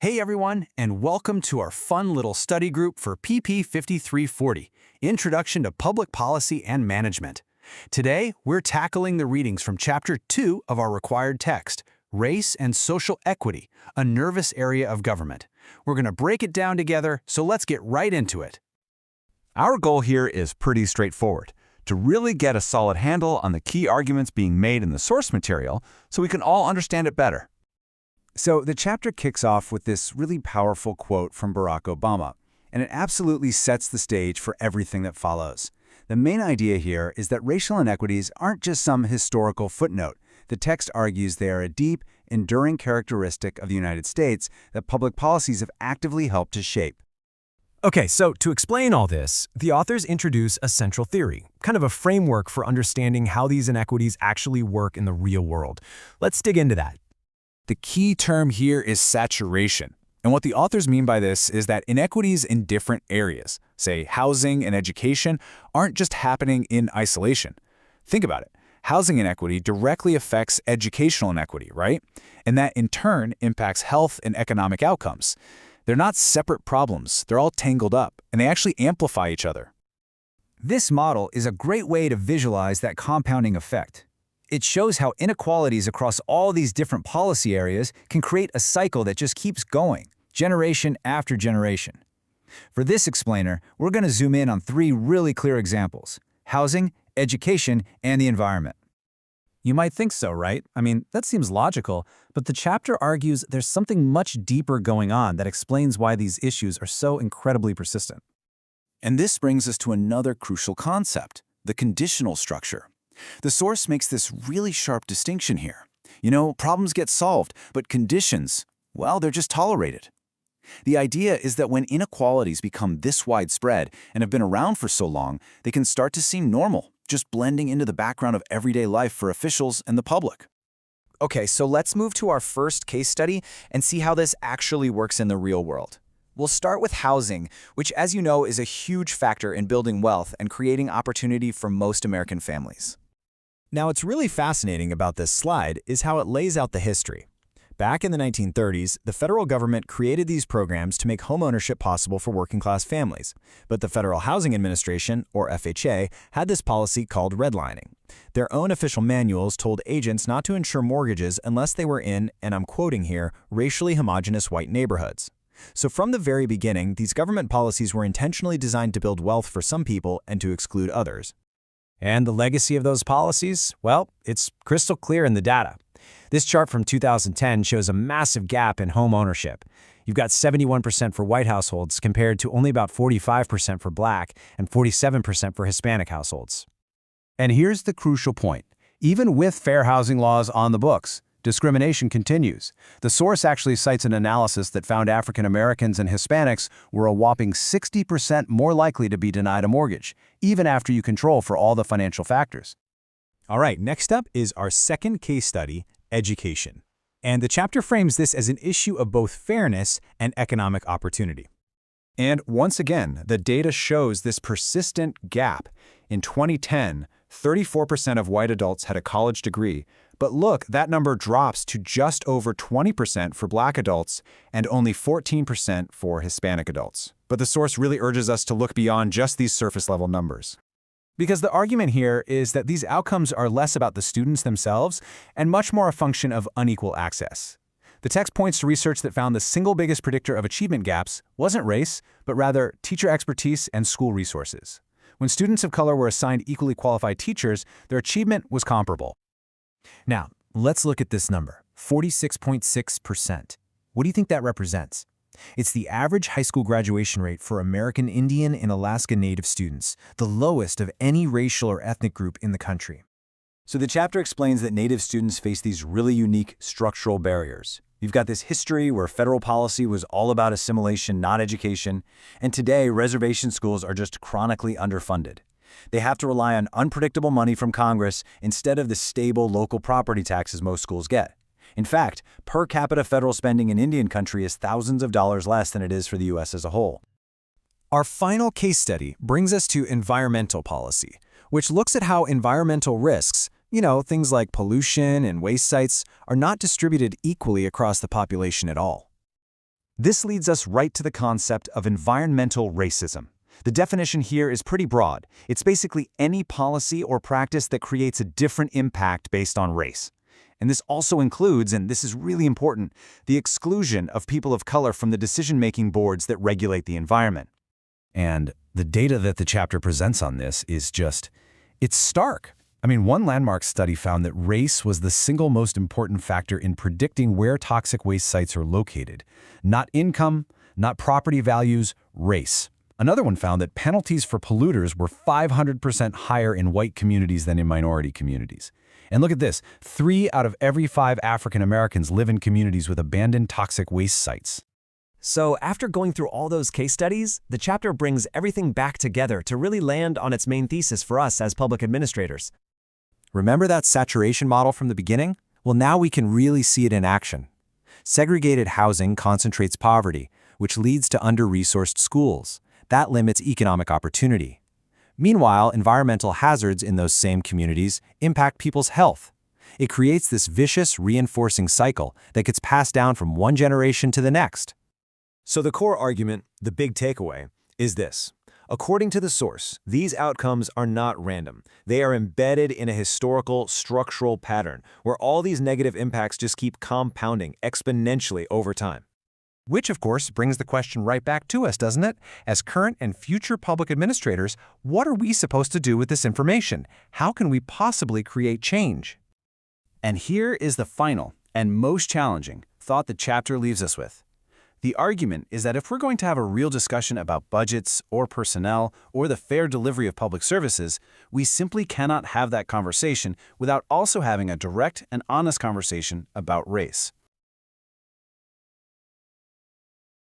Hey everyone, and welcome to our fun little study group for PP 5340, Introduction to Public Policy and Management. Today, we're tackling the readings from Chapter 2 of our required text, Race and Social Equity, a Nervous Area of Government. We're going to break it down together, so let's get right into it. Our goal here is pretty straightforward, to really get a solid handle on the key arguments being made in the source material so we can all understand it better. So the chapter kicks off with this really powerful quote from Barack Obama, and it absolutely sets the stage for everything that follows. The main idea here is that racial inequities aren't just some historical footnote. The text argues they are a deep, enduring characteristic of the United States that public policies have actively helped to shape. Okay, so to explain all this, the authors introduce a central theory, kind of a framework for understanding how these inequities actually work in the real world. Let's dig into that. The key term here is saturation. And what the authors mean by this is that inequities in different areas, say housing and education, aren't just happening in isolation. Think about it. Housing inequity directly affects educational inequity, right? And that in turn impacts health and economic outcomes. They're not separate problems. They're all tangled up, and they actually amplify each other. This model is a great way to visualize that compounding effect. It shows how inequalities across all these different policy areas can create a cycle that just keeps going, generation after generation. For this explainer, we're going to zoom in on three really clear examples: housing, education, and the environment. You might think so, right? I mean, that seems logical, but the chapter argues there's something much deeper going on that explains why these issues are so incredibly persistent. And this brings us to another crucial concept, the conditional structure. The source makes this really sharp distinction here. You know, problems get solved, but conditions, well, they're just tolerated. The idea is that when inequalities become this widespread and have been around for so long, they can start to seem normal, just blending into the background of everyday life for officials and the public. Okay, so let's move to our first case study and see how this actually works in the real world. We'll start with housing, which, as you know, is a huge factor in building wealth and creating opportunity for most American families. Now, what's really fascinating about this slide is how it lays out the history. Back in the 1930s, the federal government created these programs to make homeownership possible for working-class families. But the Federal Housing Administration, or FHA, had this policy called redlining. Their own official manuals told agents not to insure mortgages unless they were in, and I'm quoting here, racially homogeneous white neighborhoods. So from the very beginning, these government policies were intentionally designed to build wealth for some people and to exclude others. And the legacy of those policies? Well, it's crystal clear in the data. This chart from 2010 shows a massive gap in home ownership. You've got 71% for white households compared to only about 45% for black and 47% for Hispanic households. And here's the crucial point. Even with fair housing laws on the books, discrimination continues. The source actually cites an analysis that found African Americans and Hispanics were a whopping 60% more likely to be denied a mortgage, even after you control for all the financial factors. All right, next up is our second case study, education. And the chapter frames this as an issue of both fairness and economic opportunity. And once again, the data shows this persistent gap. In 2010, 34% of white adults had a college degree, but look, that number drops to just over 20% for black adults and only 14% for Hispanic adults. But the source really urges us to look beyond just these surface-level numbers. Because the argument here is that these outcomes are less about the students themselves and much more a function of unequal access. The text points to research that found the single biggest predictor of achievement gaps wasn't race, but rather teacher expertise and school resources. When students of color were assigned equally qualified teachers, their achievement was comparable. Now, let's look at this number, 46.6%. What do you think that represents? It's the average high school graduation rate for American Indian and Alaska Native students, the lowest of any racial or ethnic group in the country. So the chapter explains that Native students face these really unique structural barriers. You've got this history where federal policy was all about assimilation, not education, and today reservation schools are just chronically underfunded. They have to rely on unpredictable money from Congress instead of the stable local property taxes most schools get. In fact, per capita federal spending in Indian country is thousands of dollars less than it is for the U.S. as a whole. Our final case study brings us to environmental policy, which looks at how environmental risks, things like pollution and waste sites, are not distributed equally across the population at all. This leads us right to the concept of environmental racism. The definition here is pretty broad. It's basically any policy or practice that creates a different impact based on race. And this also includes, and this is really important, the exclusion of people of color from the decision-making boards that regulate the environment. And the data that the chapter presents on this is it's stark. I mean, one landmark study found that race was the single most important factor in predicting where toxic waste sites are located. Not income, not property values, race. Another one found that penalties for polluters were 500% higher in white communities than in minority communities. And look at this, 3 out of every 5 African Americans live in communities with abandoned toxic waste sites. So after going through all those case studies, the chapter brings everything back together to really land on its main thesis for us as public administrators. Remember that saturation model from the beginning? Well, now we can really see it in action. Segregated housing concentrates poverty, which leads to under-resourced schools. That limits economic opportunity. Meanwhile, environmental hazards in those same communities impact people's health. It creates this vicious, reinforcing cycle that gets passed down from one generation to the next. So the core argument, the big takeaway, is this. According to the source, these outcomes are not random. They are embedded in a historical, structural pattern where all these negative impacts just keep compounding exponentially over time. Which, of course, brings the question right back to us, doesn't it? As current and future public administrators, what are we supposed to do with this information? How can we possibly create change? And here is the final and most challenging thought the chapter leaves us with. The argument is that if we're going to have a real discussion about budgets or personnel or the fair delivery of public services, we simply cannot have that conversation without also having a direct and honest conversation about race.